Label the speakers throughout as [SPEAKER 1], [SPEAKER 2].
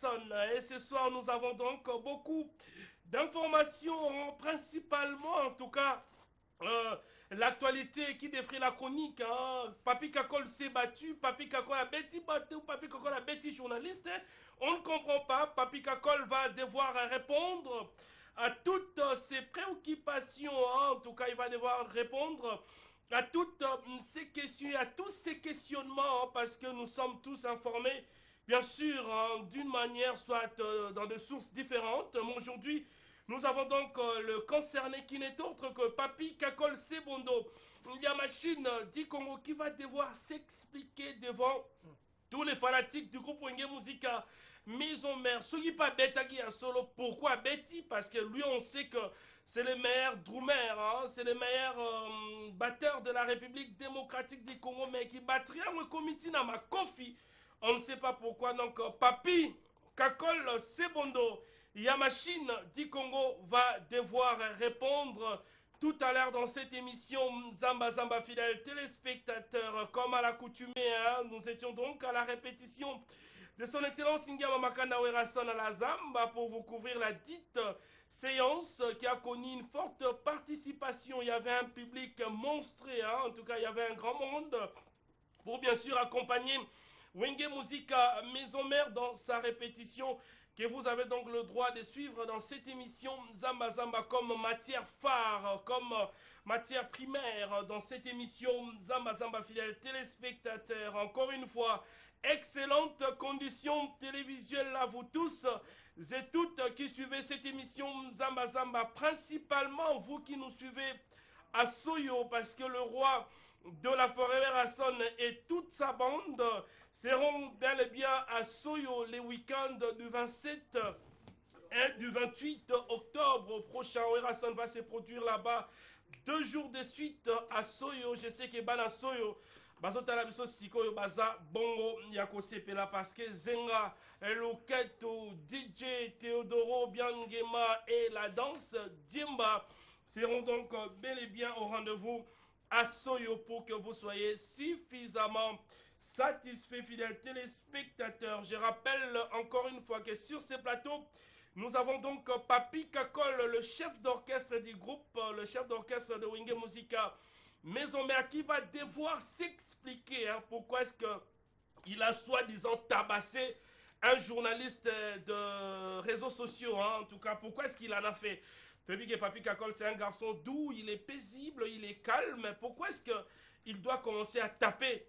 [SPEAKER 1] Son. Et ce soir, nous avons donc beaucoup d'informations, principalement, en tout cas, l'actualité qui défrait la chronique. Papi Kakol s'est battu, Papi Kakol a bêti battu, Papi Kakol a bêti journaliste. On ne comprend pas. Papi Kakol va devoir répondre à toutes ces préoccupations. En tout cas, il va devoir répondre à toutes ces questions, à tous ces questionnements, parce que nous sommes tous informés, bien sûr, d'une manière, soit dans des sources différentes. Aujourd'hui, nous avons donc le concerné qui n'est autre que Papi Kakol Sebondo. Il y a Machine dit Congo qui va devoir s'expliquer devant tous les fanatiques du groupe Wenge Musica Maison Mère. Ce qui pas bêta qui a solo. Pourquoi Betty? Parce que lui, on sait que c'est le meilleur drummer, c'est le meilleur batteur de la République démocratique du Congo, mais qui battrait un comité dans ma Kofi. On ne sait pas pourquoi. Donc, Papi Kakol Sebondo, Yamachine du Congo va devoir répondre tout à l'heure dans cette émission. Zamba Zamba fidèles téléspectateurs, comme à l'accoutumée, nous étions donc à la répétition de son excellence Ingama Makanda Werason à la Zamba pour vous couvrir la dite séance qui a connu une forte participation. Il y avait un public monstrueux, en tout cas il y avait un grand monde pour bien sûr accompagner Wenge Musica Maison Mère dans sa répétition que vous avez donc le droit de suivre dans cette émission Zamba Zamba comme matière phare, comme matière primaire dans cette émission Zamba Zamba fidèles téléspectateurs. Encore une fois, excellentes conditions télévisuelles à vous tous et toutes qui suivez cette émission Zamba Zamba, principalement vous qui nous suivez à Soyo, parce que le roi de la forêt Rasson et toute sa bande seront bel et bien à Soyo les week-ends du 27 et du 28 octobre prochain. Rasson va se produire là-bas 2 jours de suite à Soyo. Je sais que Bana Soyo bazotala biso sikoyo baza bongo ya kosepela parce que Zenga, Loketo, DJ Théodoro Biangema et la danse Dimba seront donc bel et bien au rendez-vous à Soyo pour que vous soyez suffisamment satisfaits, fidèles téléspectateurs. Je rappelle encore une fois que sur ces plateaux, nous avons donc Papi Kakol, le chef d'orchestre du groupe, le chef d'orchestre de Wenge Musica Maison Mère, qui va devoir s'expliquer pourquoi est-ce qu'il a soi-disant tabassé un journaliste de réseaux sociaux. En tout cas, pourquoi est-ce qu'il en a fait? Tu as vu que Papi Kakol, c'est un garçon doux, il est paisible, il est calme. Pourquoi est-ce qu'il doit commencer à taper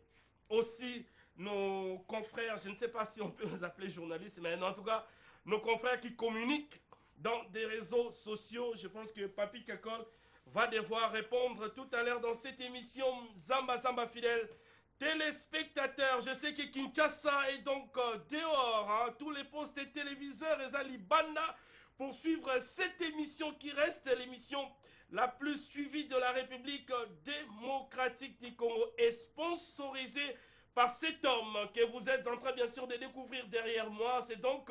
[SPEAKER 1] aussi nos confrères? Je ne sais pas si on peut les appeler journalistes, mais en tout cas, nos confrères qui communiquent dans des réseaux sociaux. Je pense que Papi Kakol va devoir répondre tout à l'heure dans cette émission Zamba Zamba fidèle téléspectateurs. Je sais que Kinshasa est donc dehors, tous les postes et téléviseurs et Zalibana pour suivre cette émission qui reste l'émission la plus suivie de la République démocratique du Congo et sponsorisée par cet homme que vous êtes en train bien sûr de découvrir derrière moi. C'est donc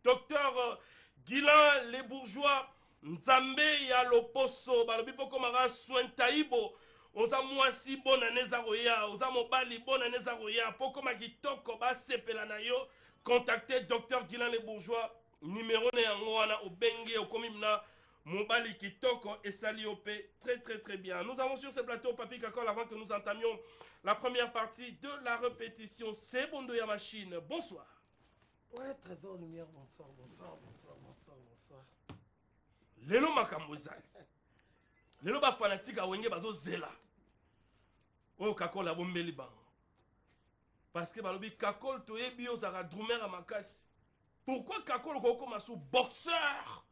[SPEAKER 1] Docteur Guilain Les Bourgeois Nzambe ya loposo balobi poko mara soin taibo oza mwasi bona neza roya oza mobali bona neza roya poko makitoko ba sepela na yo contacter Docteur Guilain Les Bourgeois numéro ne yango wana obenge okomimna mobali kitoko et saliope très bien. Nous avons sur ce plateau Papi Kakol avant que nous entamions la première partie de la répétition. C'est Bondo ya machine. Bonsoir.
[SPEAKER 2] Ouais, Trésor Lumière, bonsoir.
[SPEAKER 1] Lelo makambo ezali. Lelo ba fanatique a wenge bazo zela. Oyo Kakol a bombeli bango. Parce que balobi Kakol to yebi ozaka drummer à makasi. Pourquoi Kakol kokoma sous boxeur?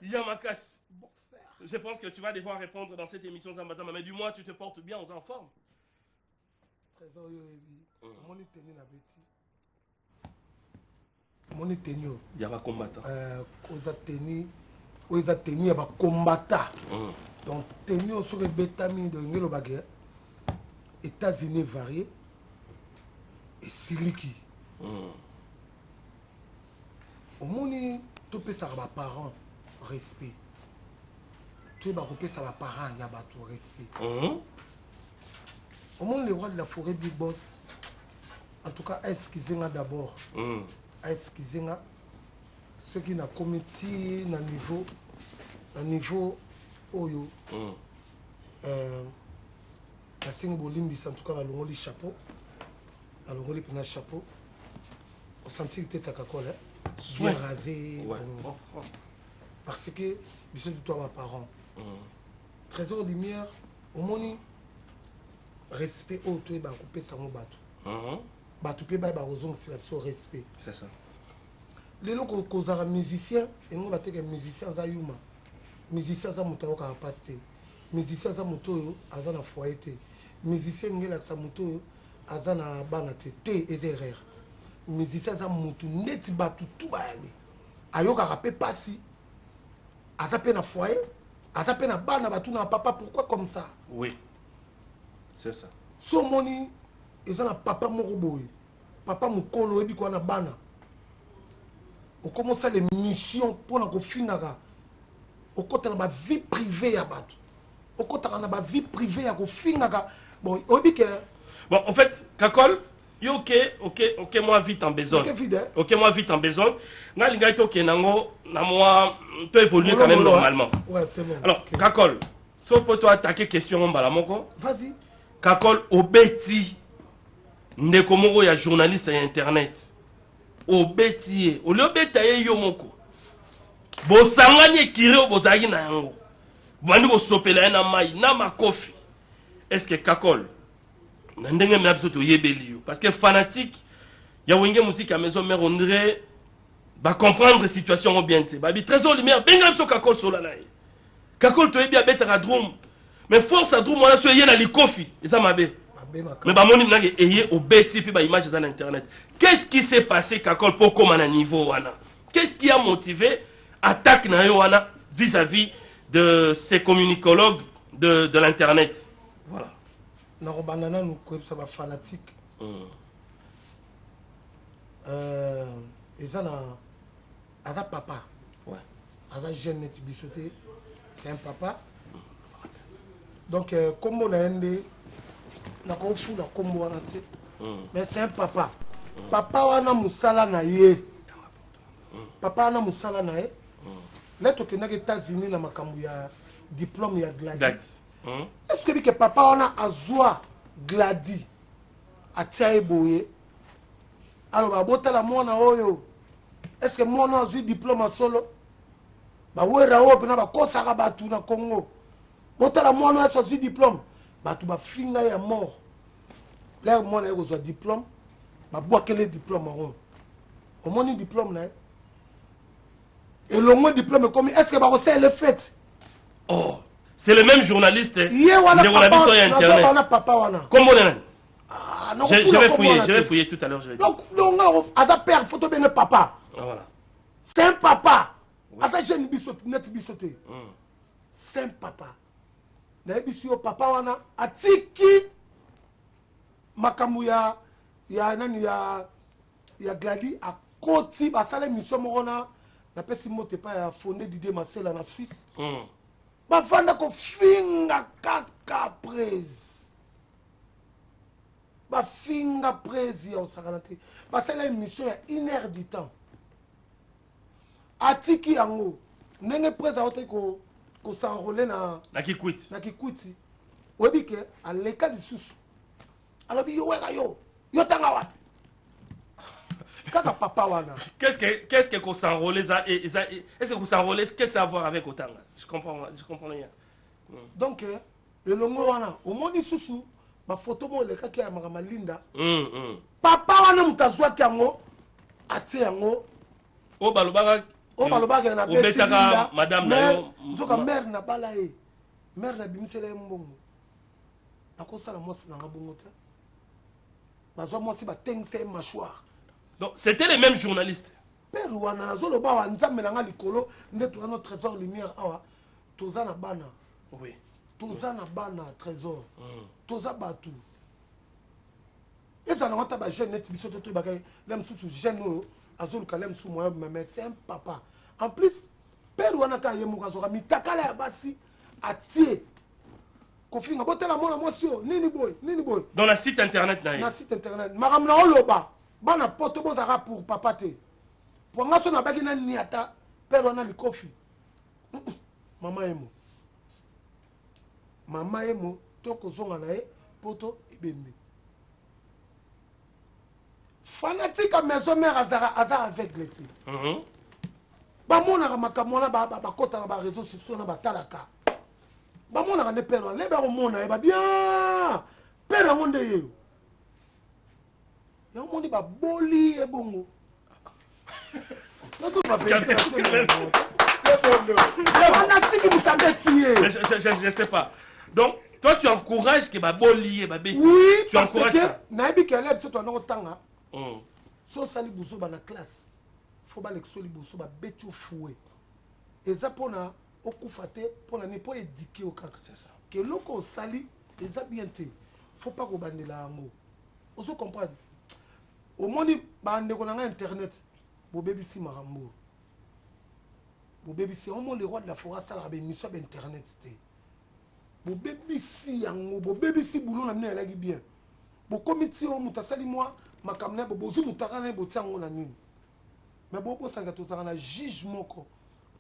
[SPEAKER 1] Yamakasi.
[SPEAKER 2] Boxeur.
[SPEAKER 1] Je pense que tu vas devoir répondre dans cette émission Zambazama, mais du moins tu te portes bien, on est en forme.
[SPEAKER 2] Trésor yebi. Moni tenu na beti. Moni tenu.
[SPEAKER 1] Yaba combattant.
[SPEAKER 2] Oza tenu. Oza tenu yaba combattant. Donc tenu sur le bétami de Ngelo Bagé. États-Unis variés. Et Siliki. Au monde, tu peux savoir parents respect. Tu peux savoir parents, il y a tout respect. Au monde, les rois de la forêt Big Boss, en tout cas, excusez-moi d'abord. aexcuse-nga soki na comité na niveau oyo nasengi bolimbisa en tout cas nalongoli chapeau nalongoli mpena chapeau osentiri te takakole bien rasé parce que biso du toi baparent trésor lumière omoni respect oyo toyeba kopesango bato mpe bayeba kozongisela biso respect
[SPEAKER 1] c'est ça
[SPEAKER 2] lelo kozala musicien engo bateka musicien aza yuma musicien aza moto ayokaka mpasi te musicien aza moto oyo aza na foyer te musicien nge elakisa moto oyo aza na bana te eza erreur musicien aza motu neti bato tu bayali ayokaka mpe mpasi aza mpe na foyer aza mpe na bana bato na papa pourquoi comme ça
[SPEAKER 1] oui c'est ça
[SPEAKER 2] so omoni eza na papa moko boye papa mokolo oyebi kwa na bana okomosala émission mpona kofingaka okotaka na bavie privé ya bato okotaka na bavie privé ya kofingaka bon oyebi ke
[SPEAKER 1] bon en fait Kakol yo ok moi vite en besogne ok moi vite en besogne nga lingai to kenango na moi to évoluer quand même normalement
[SPEAKER 2] ouais c'est bon
[SPEAKER 1] alors okay. Kakol so peut toi attaquer question mbala moko
[SPEAKER 2] vas-y
[SPEAKER 1] Kakol obeti ndeko moko ya journaliste ya internet obeti ye ole obeta ye yo moko bosangani ekire bozaki na yango bandi kosopela ye na mai na makofi est-ce que Kakol na ndenge mena biso toyebeli yo parce que fanatique ya wenge musique à maison mère on dirait ba comprendre situation au bien te babi trésor lumière benga biso Kakol solala ye Kakol toyebi abetaka drum mais force à drum wana so ye na likofi eza mabe mais bah mon image est au bêtis puis bah image dans internet. Qu'est-ce qui s'est passé Kakol pour comme à niveau wana? Qu'est-ce qui a motivé attaque na yo wana vis-à-vis de ces communicologues de l'internet? Voilà.
[SPEAKER 2] Na robanana nous quoi ça va fanatique. Eza na aza papa.
[SPEAKER 1] Ouais.
[SPEAKER 2] Aza jeune net bisoté, c'est un papa. Donc comme on a ende na kofu na kombo wana te mais c'est un papa papa wana musala na ye papa wana musala na ye leto ke na États-Unis na makambo ya diplôme ya Gladi est-ce que que papa wana azwa Gladi atia eboye alors ba botala mwana oyo est-ce que mwana azwi diplôme solo ba wera oyo na ba kosaka batu na Congo botala mwana azwi diplôme bato bafinga ya mort là moi na kozwa diplôme babwakele diplôme yango omoni diplôme na et le moins diplôme comme est-ce que bakosala le fait
[SPEAKER 1] oh c'est le même journaliste
[SPEAKER 2] ye wana papa sur internet wana papa wana
[SPEAKER 1] comment on je vais fouiller tout à l'heure je vais dire
[SPEAKER 2] donc aza père photo bien papa
[SPEAKER 1] voilà
[SPEAKER 2] c'est un papa aza jeune bisote net bisote c'est un papa nayebi si yo papa wana atiki makambo ya nani ya Gladi akoti basala émission moko na pesi mote pa ya fondé Didier Masela na Suisse bavanda kofinga kaka presse bafinga presse ya osakana te basala émission ya 1 heure du temps atiki yango ndenge presse aote ko s'enrôler na kikwiti oyebi ke aleka lisusu alobi yo weka yo tanga wapi kaka papa wana
[SPEAKER 1] qu'est-ce que ko s'enrôler ça est-ce que ko s'enrôler qu'est-ce que ça a à voir avec otanga je comprends rien
[SPEAKER 2] donc elongo wana omoni susu ba photo mo lekaki ya makama linda papa wana mutazwaki yango atie yango
[SPEAKER 1] o balobaka
[SPEAKER 2] balobaka na
[SPEAKER 1] betaka madame na yo
[SPEAKER 2] nzoka mère na bala ye mère na bimisela ye mbongo nakosala mwasi nanga bongo te bazwa mwasi batengisa ye mâchoire
[SPEAKER 1] donc c'était les mêmes journalistes
[SPEAKER 2] père wana nazoloba wa nzambe nanga likolo nde toza no trésor lumière awa toza na bana
[SPEAKER 1] oui
[SPEAKER 2] toza na bana trésor toza batu eza na ngata ba jeune net biso to ba kay lem susu jeune oyo azoluka lem su moyo mais c'est un papa en plus père wana ka ye muka zoka mitakala ya basi atie kofinga botela mona mwasio nini boy
[SPEAKER 1] dans la site internet
[SPEAKER 2] na site internet makamna oloba bana poto bozaka pour papa te pour nga so na baki na niata pero na likofi mama emo to kozonga na ye poto ebembe fanatique à maison mère azara aveugle ti bamonaka makambo wana bakotaka ba réseaux sociaux na batalaka bamonaka nde pere lebe akomona ye babien pere yango nde yeyo yango moni baboli ye bongo
[SPEAKER 1] je sais pas. Donc, toi, tu encourages que baboli et babeti.
[SPEAKER 2] Oui,
[SPEAKER 1] tu encourages ça.
[SPEAKER 2] Naïbi qu'elle est, toi, non, tanga. So sali bousso ba na classe. Faut ba l'exo li bousso ba beti au fouet. Et ça pour na okufate pour na ne pas éduquer au kaka c'est ça. Que loko sali et ça bien te. Faut pas ko bandela ngo. On se comprend. Au moni ba ndeko na internet. Bo baby si marambo. Bo baby si on le roi de la forêt ça la émission internet c'était. Bo baby si yango, bo baby si boulot na mena elaki bien. Bo comité on mutasali moi makamna bo bozu mutakana bo tiango na nini. Mais bo sanga to sanga na jugement ko.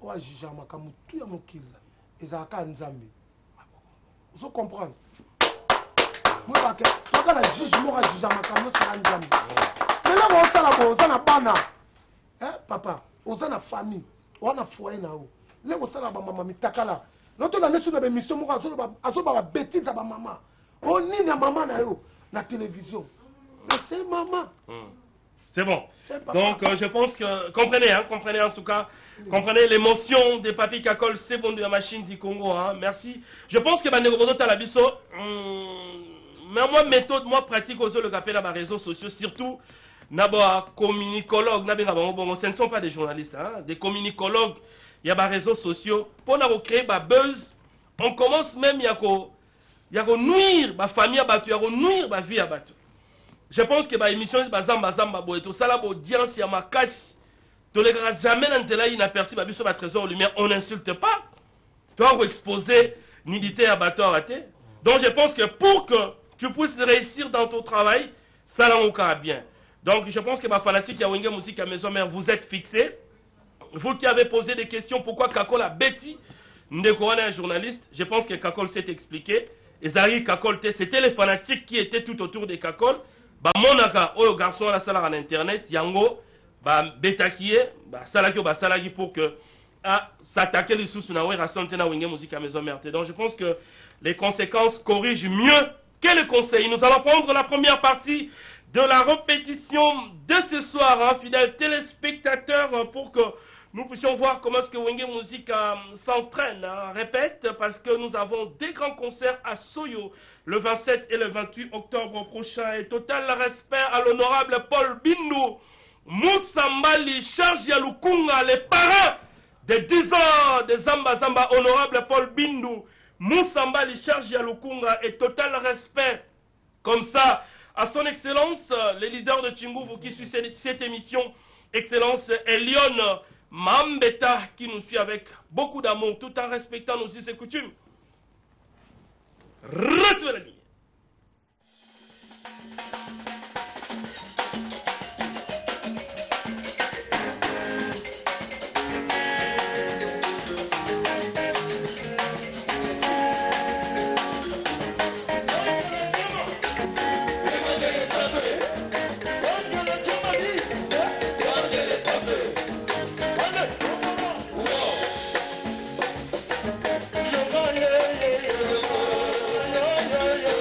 [SPEAKER 2] O a juger makamu tout ya mokila. Ezaka nzambe. Vous comprenez? Bo ba ke to ka na jugement a juger makamu so nzambe. Mais là on sala bo za na bana. Hein papa, oza na famille, on a foyer na o. Le ko sala ba mama mitakala. Noto na nesu na be mission mo azo ba bêtise ba mama. On ni na maman na yo na télévision. Mais c'est maman.
[SPEAKER 1] C'est bon. Donc je pense que comprenez en tout cas, comprenez l'émotion des papis Kakol, c'est bon de la machine du Congo hein. Merci. Je pense que Bandego Bodo Talabiso mais moi méthode moi pratique aux le capé dans les réseaux sociaux surtout Naba communicologue, ce ne sont pas des journalistes, hein, des communicologues, il y a des réseaux sociaux. Pour créer des buzz, on commence même à nuire la famille, à nuire la vie. Je pense que l'émission de Zamba, et tout ça, l'audience, il y a ma casse. Tu ne regardes jamais dans le inaperçu, sur trésor lumière, on n'insulte pas. Tu dois exposer nudité à bateau raté. Donc je pense que pour que tu puisses réussir dans ton travail, ça l'a bien. Donc, je pense que ma fanatique Yawenge Musique à Maison Mère, vous êtes fixés. Vous qui avez posé des questions, pourquoi Kakol a Betty Ndeko est un journaliste, je pense que Kakol s'est expliqué. Et Zari Kakol, c'était les fanatiques qui étaient tout autour de Kakol. Bah, monaka, oh, garçon à la salle en internet, Yango, bah, Betakie, bah, Salaki, bah, Salaki pour que, s'attaquer les sous na rassembler na Wenge Musique à Maison Mère. Donc, je pense que les conséquences corrigent mieux que les conseils. Nous allons prendre la première partie de la répétition de ce soir, hein, fidèles téléspectateurs, pour que nous puissions voir comment est-ce que Wenge Musique s'entraîne. Hein. Répète, parce que nous avons des grands concerts à Soyo, le 27 et le 28 octobre prochain. Et total respect à l'honorable Paul Bindu, Moussambali, Charles Yalukunga, les parents de 10 ans de Zamba Zamba, honorable Paul Bindu, Moussambali, Charles Yalukunga, et total respect, comme ça, à son excellence, le leader de Tchingouvu qui suit cette émission, excellence Elion Mambeta, qui nous suit avec beaucoup d'amour, tout en respectant nos us et coutumes. Recevez la lumière.
[SPEAKER 3] Yeah.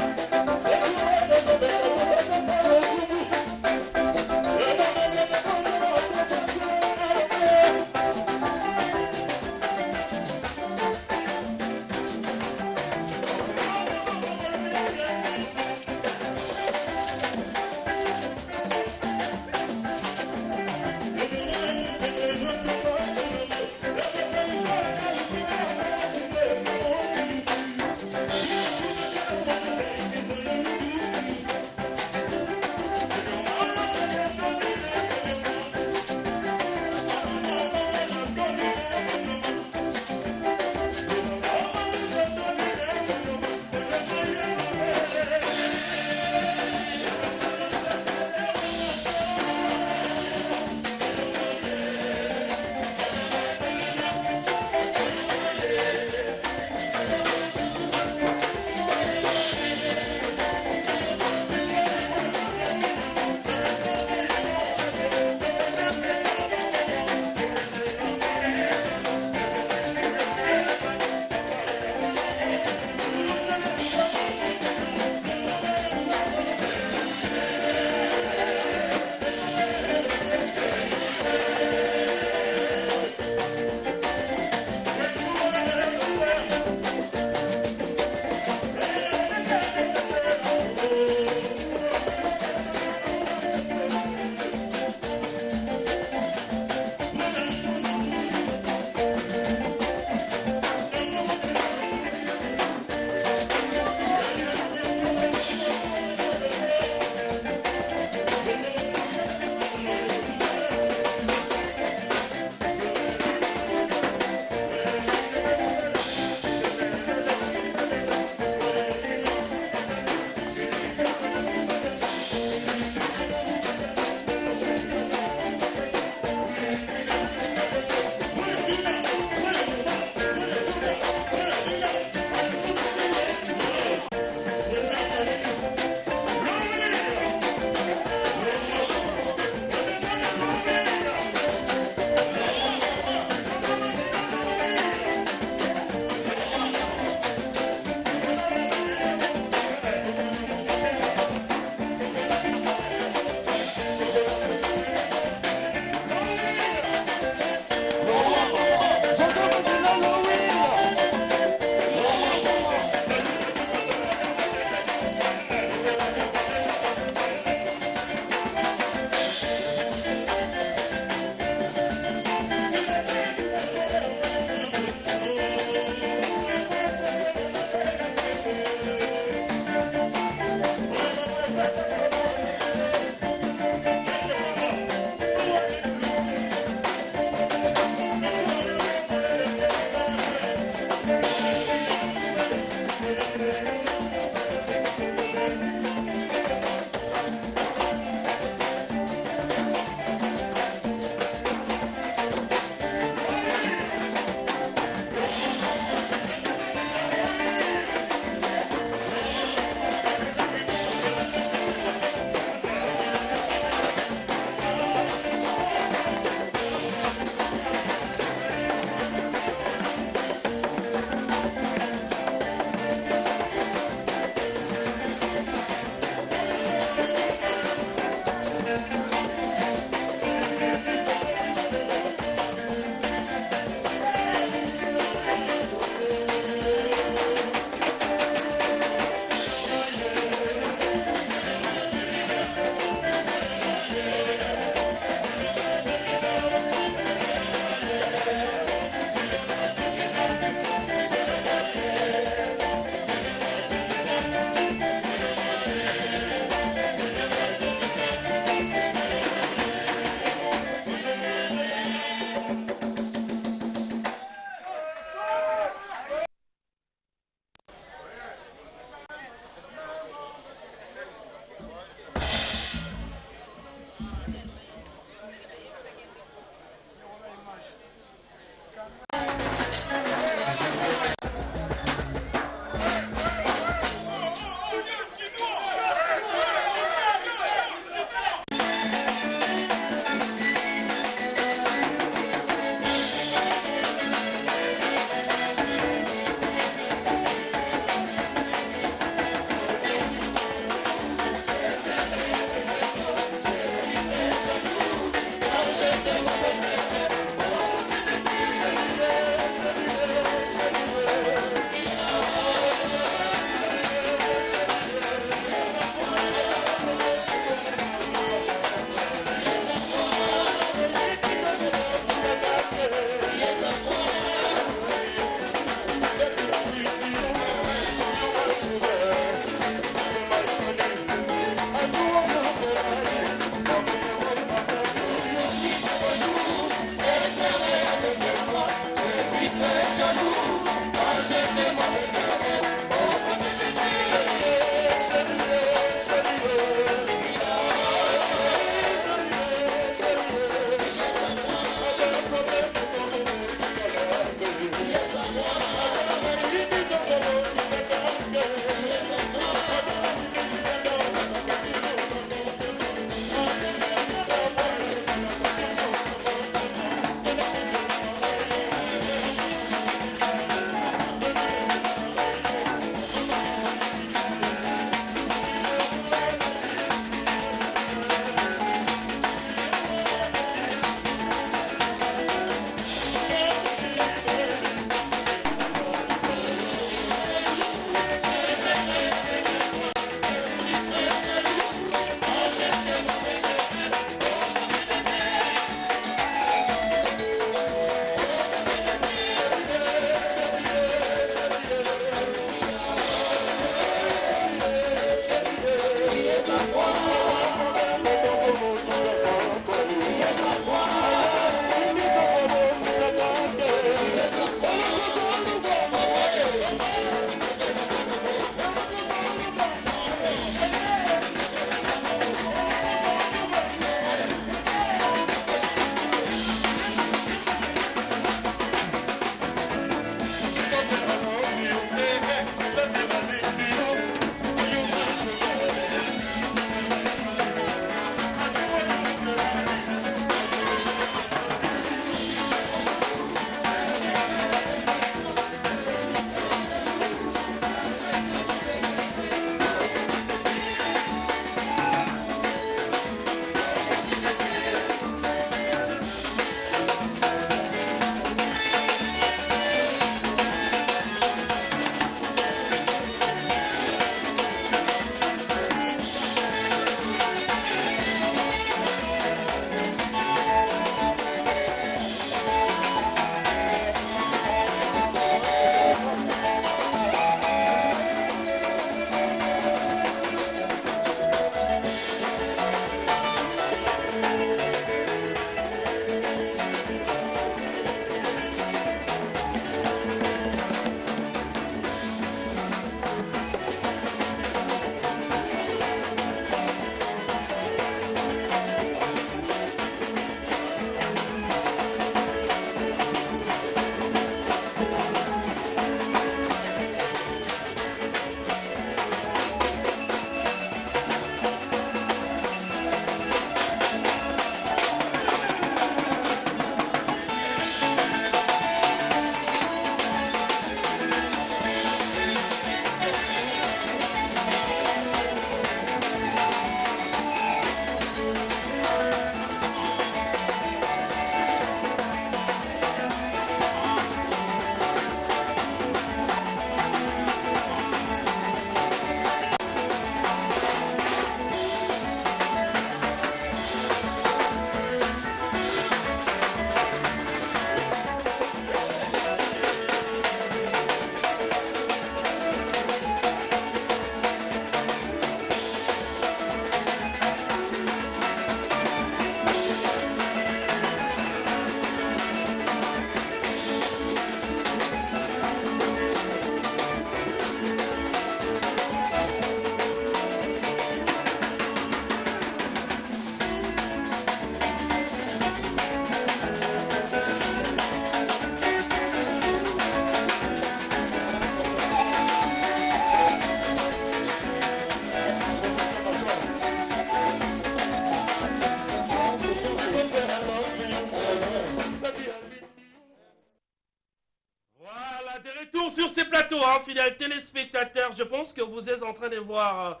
[SPEAKER 1] de retour sur ces plateaux, hein, fidèles téléspectateurs. Je pense que vous êtes en train de voir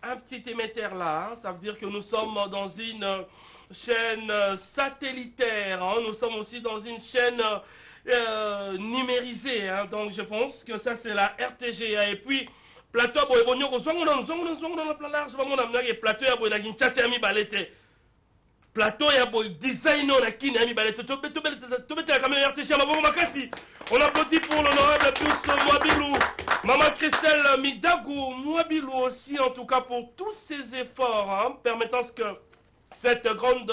[SPEAKER 1] un petit émetteur là. Hein. Ça veut dire que nous sommes dans une chaîne satellitaire. Hein. Nous sommes aussi dans une chaîne numérisée. Hein. Donc je pense que ça c'est la RTGA. Et puis, plateau à Boébonio, nous sommes dans le plan large. Plateau à Boébonio, nous sommes plateau ya boy design on a kini ami balete to la caméra RTG maboko makasi. On applaudit pour l'honorable Pius Mwabilou, maman Christelle Midagou Mwabilou aussi en tout cas pour tous ces efforts hein, permettant que cette grande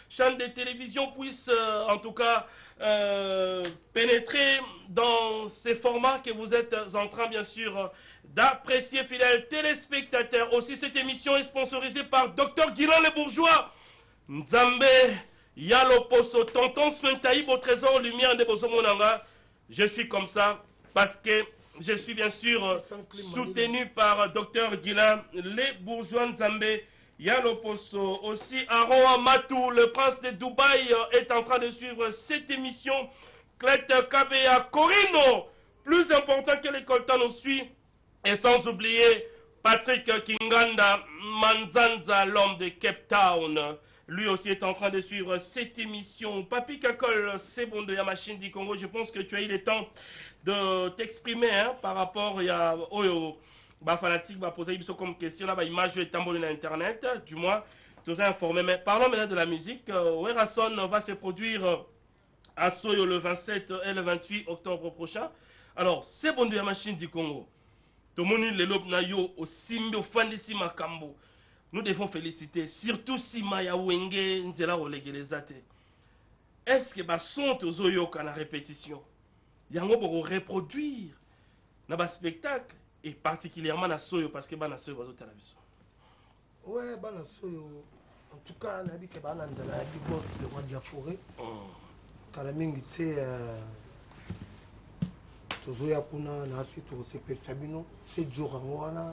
[SPEAKER 1] chaîne de télévision puisse en tout cas pénétrer dans ces formats que vous êtes en train bien sûr d'apprécier, fidèles téléspectateurs. Aussi cette émission est sponsorisée par Dr Guilain Le Bourgeois. Nzambe, Yalo Poso, tonton Swentaïb au trésor lumière de Bozomonanga. Je suis comme ça parce que je suis bien sûr soutenu par Dr Guilain, les bourgeois Nzambe, Yalo Poso. Aussi, Aaron Amatou, le prince de Dubaï, est en train de suivre cette émission. Clette Kabea Corino, plus important que l'école nous suit. Et sans oublier Patrick Kinganda Manzanza, l'homme de Cape Town. Lui aussi est en train de suivre cette émission. Papi Kakol, c'est bon de la machine du Congo. Je pense que tu as eu le temps de t'exprimer hein, par rapport à fanatique va poser comme question là, image est tambourine à internet. Du moins, tu nous as informé. Mais parlons maintenant de la musique. Werason va se produire à Soyo le 27 et le 28 octobre prochain. Alors, c'est bon de la machine du Congo. Tout le monde le lobe na yo au simbo fandisi makambo. Nous devons féliciter, surtout si Maya Wenge Nzela Olegelezate. Est-ce que les sons sont en répétition? Il y a un reproduire dans le spectacle, et particulièrement dans Soyo, parce que dans Soyo, vous avez vu.
[SPEAKER 2] Oui, dans Soyo, en tout cas, on a vu que dans la Big Boss, le roi de la forêt, quand la mingi était Tozoya Kuna, Nasi, Tosepel Sabino, 7 jours en Wana.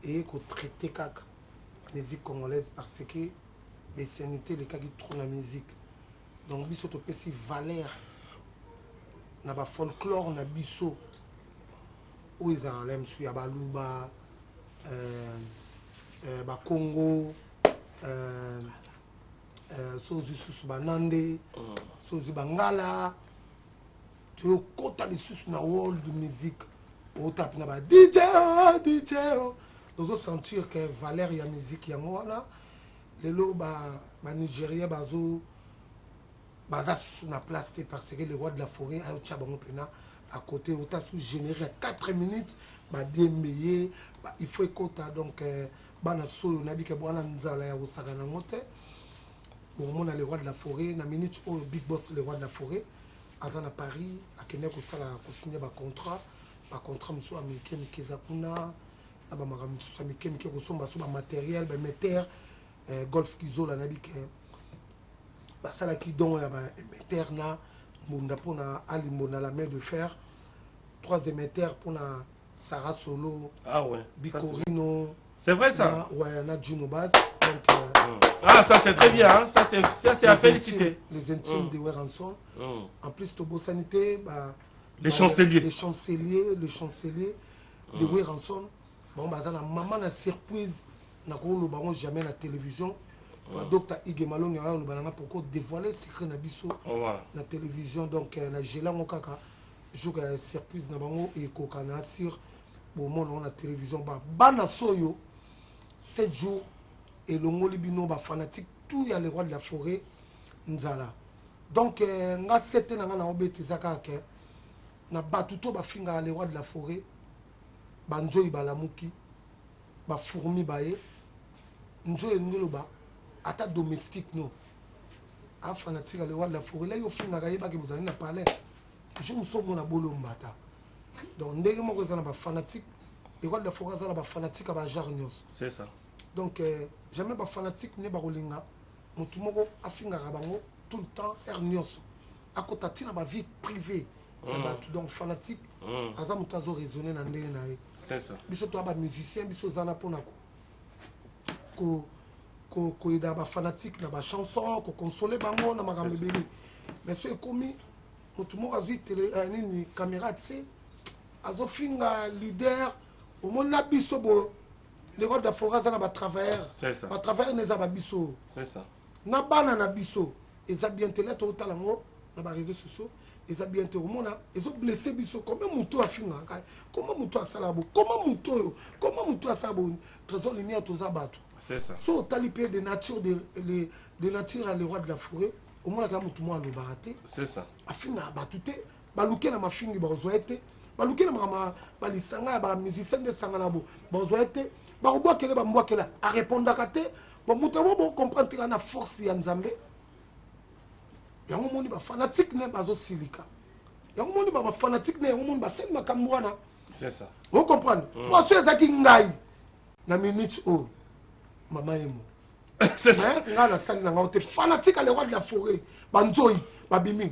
[SPEAKER 2] Et qu'on traite la musique congolaise parce que les sanités, les cas qui trouvent la musique. Donc, biso to pesi valeur, na ba folklore na biso. Où ils en l'aiment sur Yabaluba, ba Congo, sozu susu banande, sozu bangala. Tu es au côté de susu na world de musique. Au tap na ba DJ. Nous sentir que valeur ya musique ya ngwana lelo ba Nigeria bazo baza sous na place parce que le roi de la forêt a eu bango pena à côté autant sous généré 4 minutes ba dembeye ba il faut écouter donc bana soyo na bika bwana nzala ya osaka na ngote pour mona le roi de la forêt na minute au big boss le roi de la forêt azana Paris akene ko sala ko signer ba contrat monsieur américain keza kuna matériel metteur golf kizola na bik basala ki don ya metteur na munda pona alimbo na la main de fer 3 émetteurs pona Sarah Solo
[SPEAKER 1] ah ouais
[SPEAKER 2] Bicorino
[SPEAKER 1] c'est vrai ça
[SPEAKER 2] ouais na Juno Bass donc
[SPEAKER 1] ah ça c'est très bien hein? ça c'est à féliciter
[SPEAKER 2] les intimes de Weranson en plus Tobo Sanité
[SPEAKER 1] les chanceliers
[SPEAKER 2] de Weranson. Bon, maman na surprise na ko bango jamais na télévision. Docteur Ige Malong ya lo bananga pour dévoiler secret na biso na télévision donc na gela ngo kaka jour surprise na bango et ko kana sur bon mon na télévision bana soyo 7 jours et le ngolibino ba fanatique tout ya le roi de la forêt nzala. Donc nga sete na na obeti zakaka na batuto ba finga le roi de la forêt banjoy balamuki ba fourmi baye njoy ngoloba ata domestique no a fanatique le roi de la forêt là yo finga kaye ba ke bozali na palais je me sens na bolo mbata donc ndenge moko za na ba fanatique le roi de la forêt za na ba fanatique ba jarnios
[SPEAKER 1] c'est ça
[SPEAKER 2] donc jamais ba fanatique ne ba kolinga mutu moko afinga bango tout le temps hernios akota tina ba vie privée donc fanatique aza mutu azo raisonner na ndenge na ye
[SPEAKER 1] c'est ça
[SPEAKER 2] biso to ba musicien biso zana pona ko ida ba fanatique na ba chanson ko consoler bango na makambo beli mais ce komi motu moko azwi nini caméra te azofinga leader omoni na biso bo leko dafora aza na batravailleur batravailleur na eza babiso na bana na biso eza bien te leta otala yango na baréseau sociaux eza bien te omona ezoblesse biso koma motu afingaka koma motu asala bo koma motu asala bo trésor lumière toza bato so otali mpe de nature de nature ya le roi de la forêt omonaka motu moko alobaka te afingaka bato te baluke na mafingi bazwa te baluke na balisanga ya bamusicien nde esanga na bo bazwa te bakobwakele bambwakela arépondaka te moto amo bocomprendre tika na force ya nzambe yango moni bafanatique ne bazosilika yango moni bafanatique ne yango moni basali makambo wana ocomprendre poiso ezalaki ngai na minute oyo mama emo ngai nasali na ngao te fanatique ale roi de la forêt banzoi babimi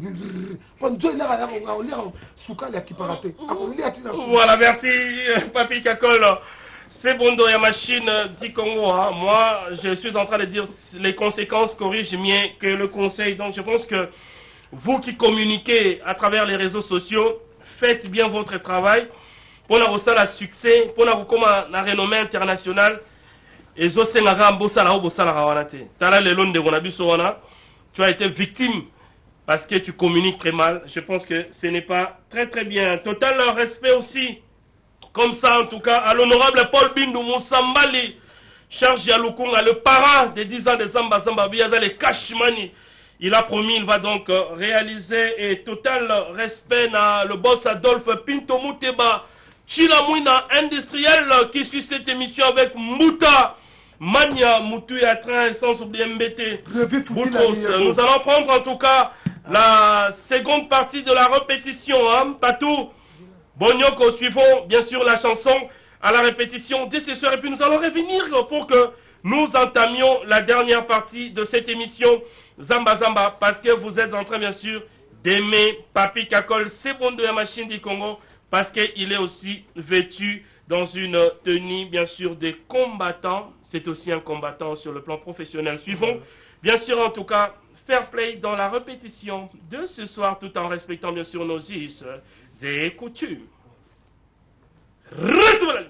[SPEAKER 2] po nzoi leka sukali akipaka te akolia tina
[SPEAKER 1] voilà merci Papi Kakol. C'est bon dans la machine dit Congo. Hein. Moi, je suis en train de dire les conséquences corrigent mieux que le conseil. Donc, je pense que vous qui communiquez à travers les réseaux sociaux, faites bien votre travail. Pour avoir ça, le succès, pour avoir comme la renommée internationale, et tu as été victime parce que tu communiques très mal. Je pense que ce n'est pas très bien. Total respect aussi. Comme ça, en tout cas, à l'honorable Paul Bindou Moussambali, Charles Yaloukounga, le parent des 10 ans de Zamba Zamba Biaza, les Kashmani. Il a promis, il va donc réaliser et total respect à le boss Adolphe Pinto Mouteba, Chilamouina industriel qui suit cette émission avec Mouta, Mania, Moutou et Train, sans oublier MBT. Boutros. Nous allons prendre en tout cas la seconde partie de la répétition, hein, Patou. Bonyoko, suivons bien sûr la chanson à la répétition dès ce soir. Et puis nous allons revenir pour que nous entamions la dernière partie de cette émission Zamba Zamba. Parce que vous êtes en train bien sûr d'aimer Papi Kakol. C'est bon de la machine du Congo. Parce qu'il est aussi vêtu dans une tenue bien sûr de combattant. C'est aussi un combattant sur le plan professionnel. Suivons bien sûr en tout cas fair play dans la répétition de ce soir tout en respectant bien sûr nos us et coutumes. Reste la nuit.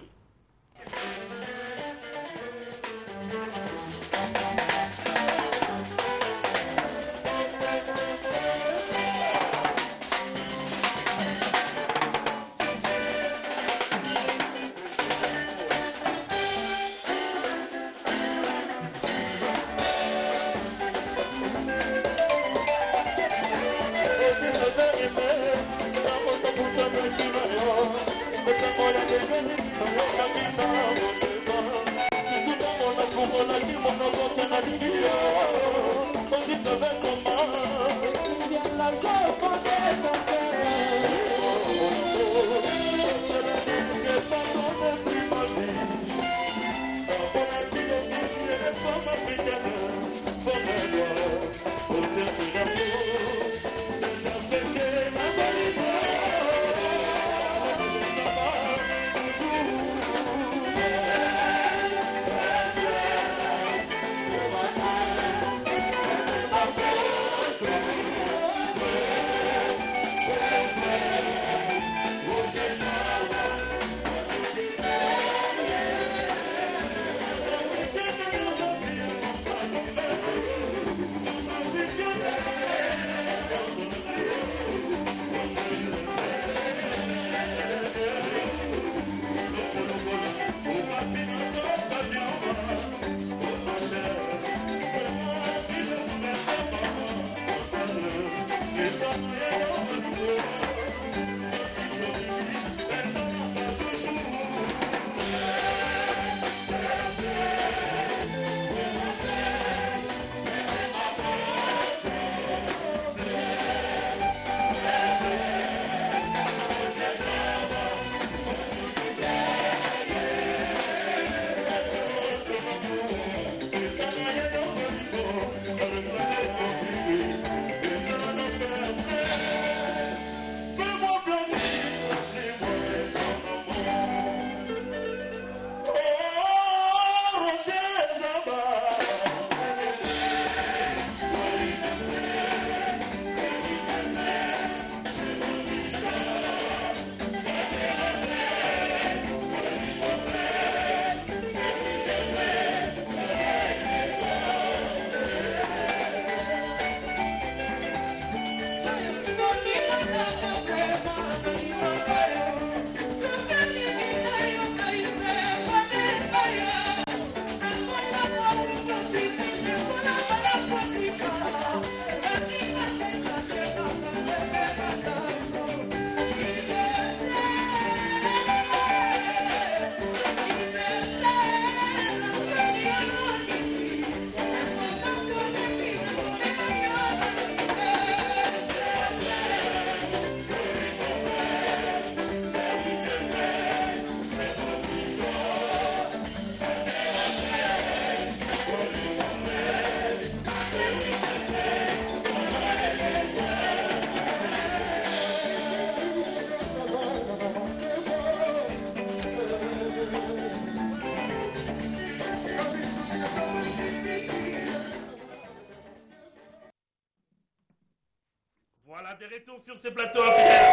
[SPEAKER 1] retour sur ces plateaux infidèles.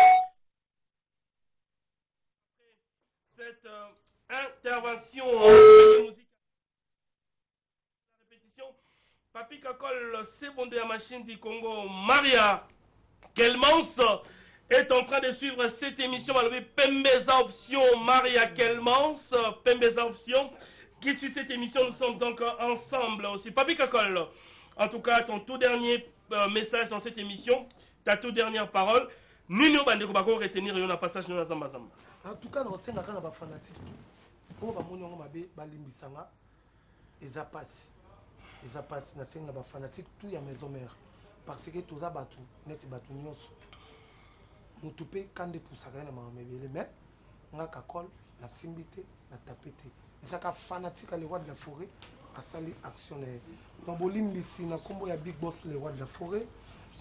[SPEAKER 1] Cette intervention musicale. La répétition. Papi Kakol, c'est bon de la machine du Congo. Maria Kelmans est en train de suivre cette émission. Pembeza Option, Maria Kelmans, Pembeza Option, qui suit cette émission. Nous sommes donc ensemble aussi. Papi Kakol, en tout cas, ton tout dernier message dans cette émission, ta toute dernière parole. Nino Bandeko Bako retenir un passage de la Zamba Zamba.
[SPEAKER 2] En tout cas, dans ce cas, on a fanatique. On va monter balimbisanga, et ça passe. Et ça passe. Na senga ba fanatique tout ya maison mère. Parce que tous abatu, net batu nyos. Mutupe kande pusaka na mamebele mais nga kakol na simbité na tapete. Et ça ka fanatique à le roi de la forêt a sali actionnaire. Donc bolimbisi na kombo ya big boss le roi de la forêt.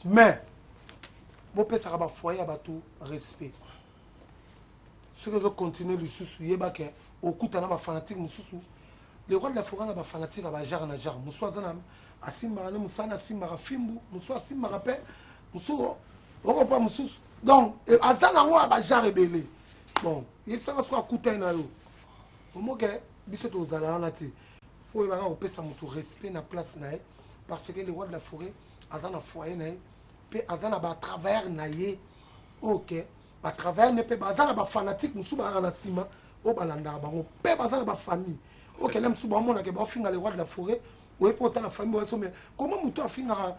[SPEAKER 2] Mais bon pe ça ba foyer à batu respect. Ce que je continue le sous yeba ke okuta na ba fanatique mususu. Le roi de la forêt na ba fanatique ba jar na jar. Muso azana asimba na musana asimba fimbu, muso asimba pe muso oropa mususu. Donc azana ngo ba jar rebelle. Bon, il ça va soit akuta na yo. Au moins que biso to zala na ti. Faut ba ko pesa mutu respect na place na parce que le roi de la forêt azana foyer na pe azana ba travers na ye. OK. Ba travers ne pe bazana ba fanatique musu ba na sima o balanda bango pe bazana ba famille. OK, là musu ba mona ke ba finga le roi de la forêt. Oui, pourtant la famille ouais mais comment mutu afinga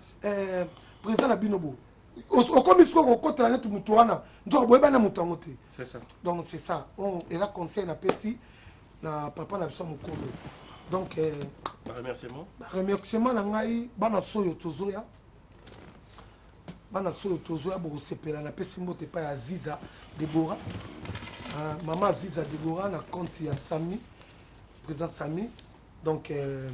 [SPEAKER 2] président na binobo. Au comme il soit au côté la net mutu wana ndio boyeba na mutu ngote.
[SPEAKER 1] C'est ça.
[SPEAKER 2] Donc c'est ça. On et là conseil na pesi na papa na biso mokolo. Donc
[SPEAKER 1] remerciement.
[SPEAKER 2] Remerciement na ngai bana soyo tozoya. Bana soyo tozoya bo sepela na pesi mbote pa ya Ziza Deborah. Maman Ziza Deborah na compte ya Sami, président Sami. Donc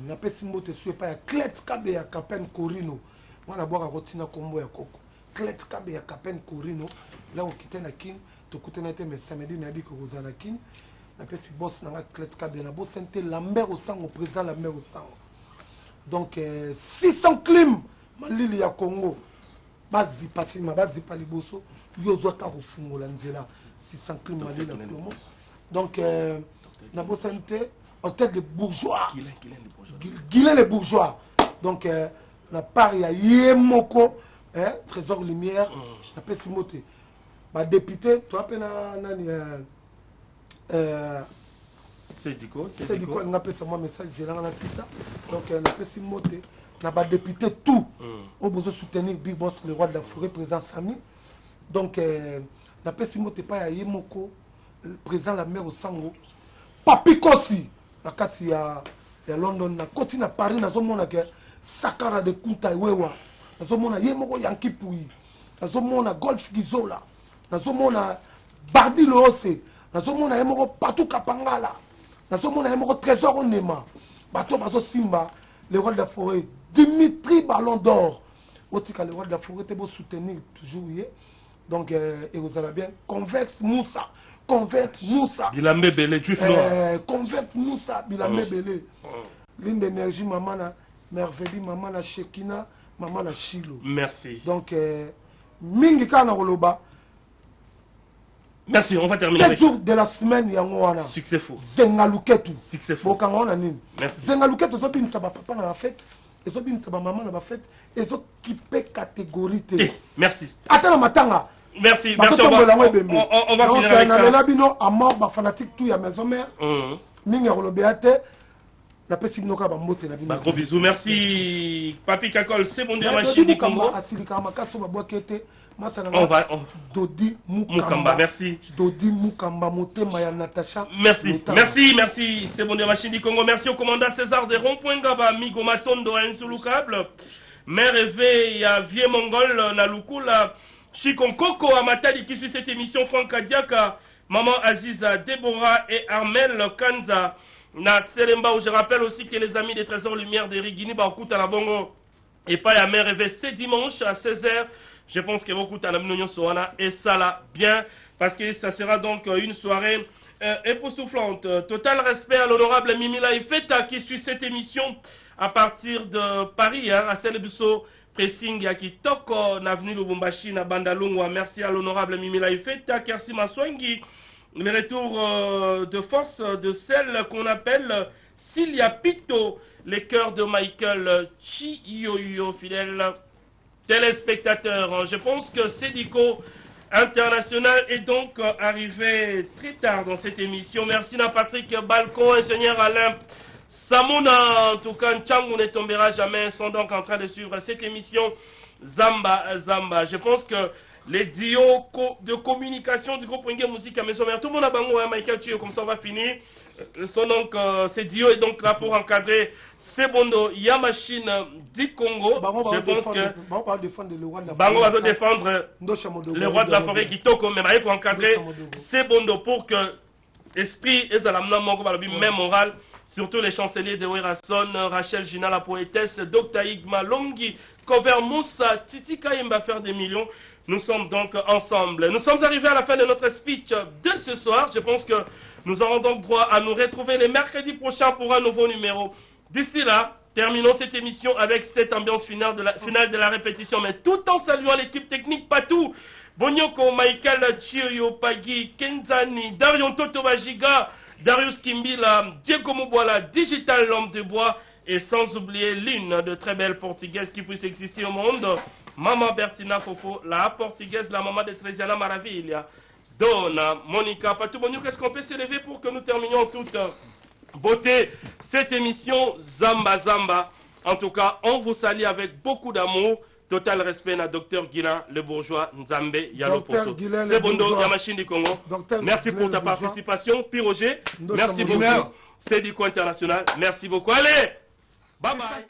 [SPEAKER 2] na pesi mbote soyo pa ya Clet Kabe ya Capen Corino. Moi na boka rotina kombo ya koko. Clet Kabe ya Capen Corino. Là au kité na kin, to kute na été mais samedi na bi ko rozana kin. Na pesi boss na Clet Kabe na boss santé Lambert au sang au président Lambert au sang. Donc 600 clim malili ya Congo. Bazi pasi ma bazi pa liboso yo zo ka kofungola nzela 600 clim malili ya Congo. Donc na boss santé hôtel de bourgeois. Guilain les bourgeois. Donc na part ya Yemoko Trésor Lumière na pesi moté. Ba député to apena nani
[SPEAKER 1] c'est dico
[SPEAKER 2] on appelle ça moi message zelanga na sisa. Donc na pesi moté na ba député tout au besoin soutenir Big Boss le roi de la forêt président Sami. Donc na pesi moté pa ya Yemoko président la mère au sango Papi Kosi na kati ya London na koti na Paris na zo mona ke Sakara de Kunta wewa na zo mona Yemoko Yankee Pui na zo mona Golf Gizola na zo mona Bardi Loose na zo mona Yemoko Patou Kapangala na zo mona Yemoko Trésor Onema bato bazo simba le roi de la forêt Dimitri Ballon d'Or otika le roi de la forêt te beau soutenir toujours hier. Donc et vous allez bien Convex Moussa
[SPEAKER 1] Bilambe Belé tu fais
[SPEAKER 2] Convex Moussa Bilambe Belé l'une d'énergie maman na merveille maman na Shekina maman na Chilo.
[SPEAKER 1] Merci.
[SPEAKER 2] Donc mingi kana koloba.
[SPEAKER 1] Merci, on va terminer
[SPEAKER 2] 7 jours de la semaine yango wana.
[SPEAKER 1] Succès fou.
[SPEAKER 2] Zengaluketu.
[SPEAKER 1] Succès fou.
[SPEAKER 2] Bokanga wana nini?
[SPEAKER 1] Merci.
[SPEAKER 2] Zengaluketu zo bin saba papa na fête, et zo bin saba maman na fête, et zo kipe catégorie T.
[SPEAKER 1] Merci.
[SPEAKER 2] Attends matanga.
[SPEAKER 1] Merci, merci. On va finir avec ça.
[SPEAKER 2] Donc, bino à mort, fanatique tout ya maison mère. Minga rolobeate. La pesi binoka ba mbote na bino.
[SPEAKER 1] Gros bisous, merci. Papi Kakol, c'est bon de la machine du Congo. On va.
[SPEAKER 2] Dodi Mukamba.
[SPEAKER 1] Merci.
[SPEAKER 2] Dodi Mukamba, Motema ya Natacha.
[SPEAKER 1] Merci. Merci. C'est bon de la machine du Congo. Merci au commandant César de Rond-Point-Gaba, Migo Matondo, Insoulukable. Mère Eve, ya Vieux Mongol, Nalukula. Chikonkoko Amatadi qui suit cette émission, Franck Adiaka, Maman Aziza, Déborah et Armel Kanza, Na Selemba, où je rappelle aussi que les amis des Trésors Lumière de Rigini, Baokuta la Bongo, et pas la mère rêvée, c'est dimanche à 16h. Je pense que beaucoup à la Mignon Soana, et ça là, bien, parce que ça sera donc une soirée époustouflante. Total respect à l'honorable Mimila Ifeta qui suit cette émission à partir de Paris, à Célébusseau. pressing ya kitoko na avenue Lubumbashi na Bandalungwa. Merci à l'honorable Mimila Ifeta, Kersi Maswangi. Le retour de force de celle qu'on appelle Cilia Pito, les chœurs de Michael Chiyoyo, fidèle téléspectateur. Je pense que Sédico International est donc arrivé très tard dans cette émission. Merci à Patrick Balcon, ingénieur Alain Samuna. En tout cas, Ntchangou ne tombera jamais. Ils sont donc en train de suivre cette émission Zamba Zamba. Je pense que les dios de communication du groupe Ringue Musique à Maison Mère, tout le monde a bango, Michael Chiyo, comme ça on va finir. Donc, ces dios est donc là pour encadrer Sebondo Yamachine du Congo. Je pense que Bango va défendre le roi de la forêt qui toko, mais il faut encadrer Sebondo pour que esprit et Zalamna Mongo va même moral. Surtout les chanceliers de Werason, Rachel Gina la poétesse, Dr Igma Longi, Cover Moussa, Titi Kayemba faire des millions. Nous sommes donc ensemble. Nous sommes arrivés à la fin de notre speech de ce soir. Je pense que nous aurons donc droit à nous retrouver les mercredis prochains pour un nouveau numéro. D'ici là, terminons cette émission avec cette ambiance finale de la répétition, mais tout en saluant l'équipe technique Patou, Bonyoko, Michael Chiyo, Pagui, Kenzani, Darion Toto Bajiga, Darius Kimbila, Diego Mouboala, Digital Lampe de Bois, et sans oublier l'une de très belles portugaises qui puisse exister au monde, Maman Bertina Fofo, la portugaise, la maman de Trésiana Maravilha, Donna, Monica, Patou Bonyoko. Est-ce qu'on peut s'élever pour que nous terminions toute beauté cette émission Zamba Zamba? En tout cas, on vous salue avec beaucoup d'amour. Total respect à Dr Guilain, le bourgeois Nzambe Yalo Poso. C'est Bondo, Yamachine du Congo. Merci pour ta participation. Piroger, merci beaucoup. C'est du international. Merci beaucoup. Allez, bye bye.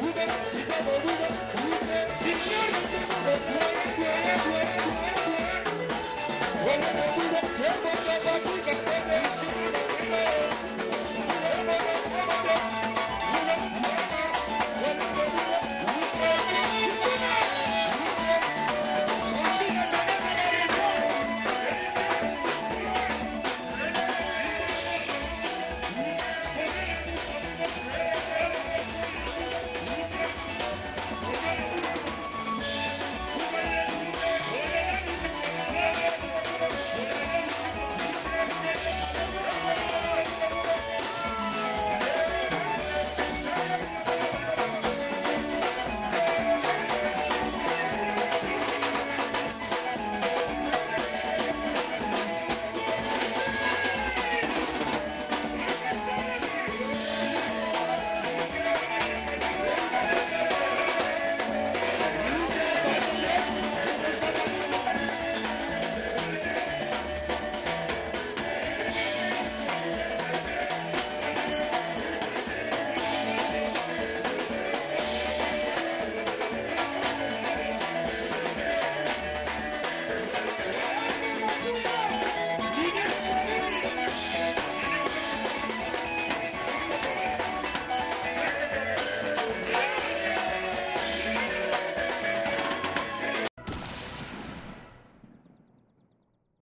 [SPEAKER 3] Uber,